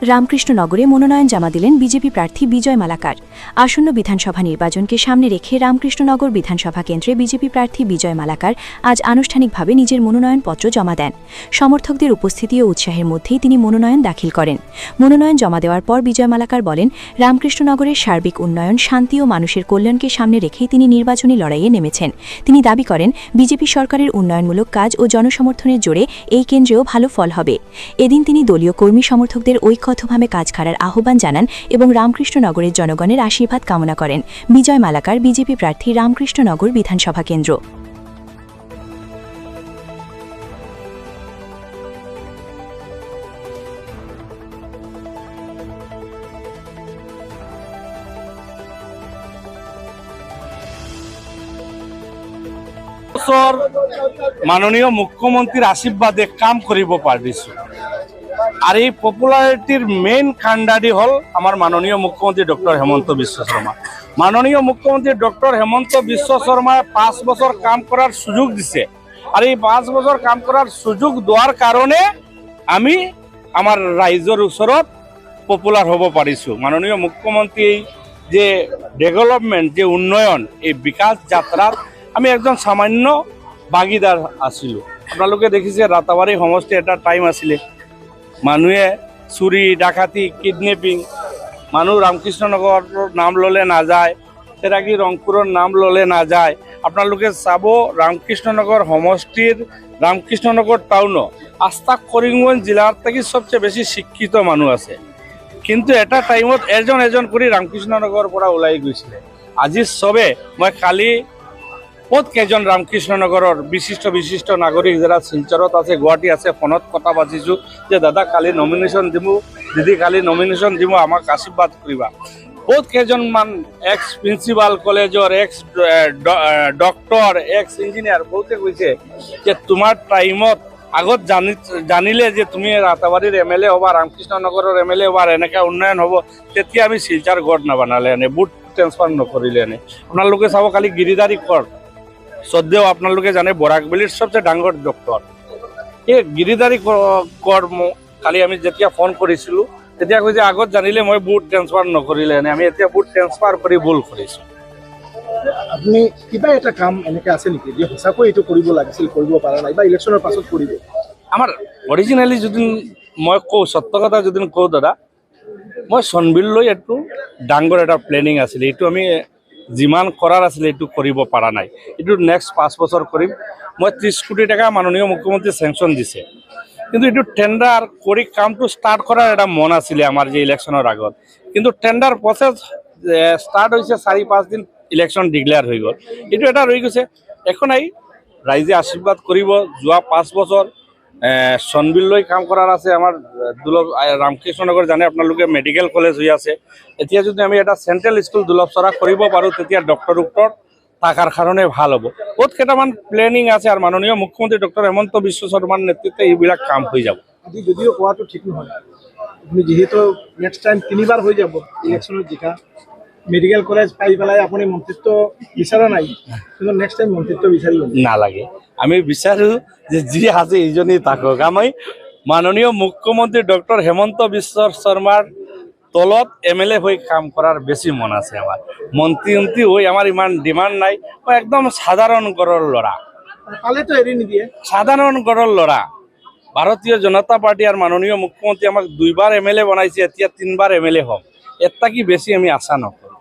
রামকৃষ্ণনগরে মনোনয়ন জমা দিলেন বিজেপি প্রার্থী বিজয় মালাকার। আসন্ন বিধানসভা নির্বাচনকে সামনে রেখে রামকৃষ্ণনগর বিধানসভা কেন্দ্রে বিজেপি প্রার্থী বিজয় মালাকার আজ আনুষ্ঠানিকভাবে নিজের মনোনয়নপত্র জমা দেন। সমর্থকদের উপস্থিতি ও উৎসাহের মধ্যেই তিনি মনোনয়ন দাখিল করেন। মনোনয়ন জমা দেওয়ার পর বিজয় মালাকার বলেন, রামকৃষ্ণনগরের সার্বিক উন্নয়ন, শান্তি ও মানুষের কল্যাণকে সামনে রেখেই তিনি নির্বাচনী লড়াইয়ে নেমেছেন। তিনি দাবি করেন, বিজেপি সরকারের উন্নয়নমূলক কাজ ও জনসমর্থনের জোরে এই কেন্দ্রেও ভালো ফল হবে। এদিন তিনি দলীয় কর্মী সমর্থকদের ঐক্যবদ্ধভাবে কাজ করার আহ্বান জানান এবং রামকৃষ্ণনগরের জনগণের আশীর্বাদ কামনা করেন। বিজয় মালাকার বিজেপি প্রার্থী, রামকৃষ্ণনগর বিধানসভা কেন্দ্র। মাননীয় মুখ্যমন্ত্রীর আশীর্বাদে কাম করিব পারিছো। আর এই পপুলারিটির মেইন কাণ্ডারি হল আমার মাননীয় মুখ্যমন্ত্রী ডক্টর হেমন্ত বিশ্ব শর্মা। মাননীয় মুখ্যমন্ত্রী ডক্টর হেমন্ত বিশ্ব শর্মা 5 বছর কাম করার সুযোগ দিছে। আর এই 5 বছর কাম করার সুযোগ দেওয়ার কারণে আমি আমার ৰাইজৰ ওচৰত পপুলার হব পারিছো। মাননীয় মুখ্যমন্ত্রী যে ডেভেলপমেন্ট, যে উন্নয়ন, এই বিকাশ যাত্রার আমি একজন সামান্য ভাগিদার আছিলো। আপোনালোকে দেখিছে ৰাতাবাৰী সমষ্টি এটা টাইম আছিলে মানুহে চুৰি, ডাকাতি, কিডনেপিং, মানুহ ৰামকৃষ্ণনগৰৰ নাম ল'লে নাযায়, তেৰাগী ৰংপুৰৰ নাম ল'লে নাযায়। আপোনালোকে চাব ৰামকৃষ্ণনগৰ সমষ্টিৰ ৰামকৃষ্ণনগৰ টাউনত আস্থা কৰিমগঞ্জ জিলাৰ থাকি সবচেয়ে বেছি শিক্ষিত মানুহ আছে, কিন্তু এটা টাইমত এজন এজন কৰি ৰামকৃষ্ণনগৰৰ পৰা ওলাই গৈছিলে। আজি চবে, মই কালি বহুত কেইজন ৰামকৃষ্ণনগৰৰ বিশিষ্ট নাগৰিক যাৰা শিলচৰত আছে, গুৱাহাটী আছে, ফোনত কথা পাতিছোঁ যে দাদা কালি নমিনেশ্যন দিব, দিদি কালি নমিনেশ্যন দিব, আমাক আশীৰ্বাদ কৰিবা। বহুত কেইজনমান এক্স প্ৰিন্সিপাল কলেজৰ, এক্স ডক্টৰ, এক্স ইঞ্জিনিয়াৰ বহুতে কৈছে যে তোমাৰ টাইমত আগত জানিলে যে তুমি ৰাতাবাৰীৰ MLA হবা, ৰামকৃষ্ণনগৰৰ MLA হবা, এনেকৈ উন্নয়ন হ'ব, তেতিয়া আমি শিলচাৰ গড় নাবনালে এনে, বুথ ট্ৰেন্সফাৰ নকৰিলে এনে। আপোনালোকে চাব কালি গিৰিধাৰী কৰ শ্ৰদ্ধেয়, আপোনালোকে জানে বৰাকবেলিৰ সবচেয়ে ডাঙৰ ডক্টৰ, এই গিৰিধাৰী কৰ কালি আমি যেতিয়া ফোন কৰিছিলোঁ তেতিয়া কৈছে আগত জানিলে মই বুথ ট্ৰেন্সফাৰ নকৰিলে এনে, আমি এতিয়া বুথ ট্ৰেন্সফাৰ কৰি ভুল কৰিছোঁ। আপুনি কিবা এটা কাম এনেকৈ আছে নেকি যে সঁচাকৈ এইটো কৰিব লাগিছিল, কৰিব পৰা নাই, বা ইলেকশ্যনৰ পাছত কৰিব? আমার অরিজিনালি যদি মই কওঁ, সত্য কথা যদি কওঁ দাদা, মই চনবিললৈ এইটো ডাঙৰ এটা প্লেনিং আছিলে, এইটো আমি যিমান কৰাৰ আছিলে এইটো কৰিব পৰা নাই। এইটো নেক্সট 5 বছৰ কৰিম। মই 30 কোটি টাকা মাননীয় মুখ্যমন্ত্ৰী চেংচন দিছে, কিন্তু এইটো টেন্ডাৰ কৰি কামটো ষ্টাৰ্ট কৰাৰ এটা মন আছিলে আমাৰ যে ইলেকশ্যনৰ আগত, কিন্তু টেন্ডাৰ প্ৰচেছ ষ্টাৰ্ট হৈছে 4-5 দিন ইলেকশ্যন ডিক্লেয়াৰ হৈ গ'ল। এইটো এটা ৰৈ গৈছে, একো নাই, ৰাইজে আশীৰ্বাদ কৰিব। যোৱা 5 বছৰ চনবিললৈ কাম কৰাৰ আছে আমাৰ ৰামকৃষ্ণনগৰ, জানে আপোনালোকে মেডিকেল কলেজ হৈ আছে। এতিয়া যদি আমি এটা চেণ্ট্ৰেল স্কুল দুলভচৰা কৰিব পাৰোঁ তেতিয়া ডক্টৰ থাকার কারণে ভাল হ'ব। বহুত কেইটামান প্লেনিং আছে আর মাননীয় মুখ্যমন্ত্রী ডক্টর হেমন্ত বিশ্ব শর্মার নেতৃত্বে এইবিলাক কাম হৈ যাব। আজি যদিও কোৱাটো ঠিক নহয়, আপুনি যিহেতু নেক্সট টাইম 3বাৰ হৈ যাব ইলেকশ্যনত জিকা, মেডিকেল কলেজ পাই পেলাই আপুনি মন্ত্ৰিত্ব বিচৰা নাই, কিন্তু নেক্সট টাইম মন্ত্ৰিত্ব বিচাৰিব নালাগে। আমি বিচাৰোঁ যে যি আছে এইজনেই থাকক। আমি মাননীয় মুখ্যমন্ত্ৰী ডক্টৰ হেমন্ত বিশ্ব শৰ্মাৰ তলত MLA হৈ কাম কৰাৰ বেছি মন আছে আমাৰ। মন্ত্ৰী হৈ আমাৰ ইমান ডিমান্ড নাই, মই একদম সাধাৰণ ঘৰৰ ল'ৰা, পালেতো এৰি নিদিয়ে, সাধাৰণ ঘৰৰ ল'ৰা। ভারতীয় জনতা পার্টি আর মাননীয় মুখ্যমন্ত্রী আমাক 2বার MLA বনাইছে, এতিয়া 3বার MLA হম, এটা কি বেশি আমি আশা নকৰোঁ।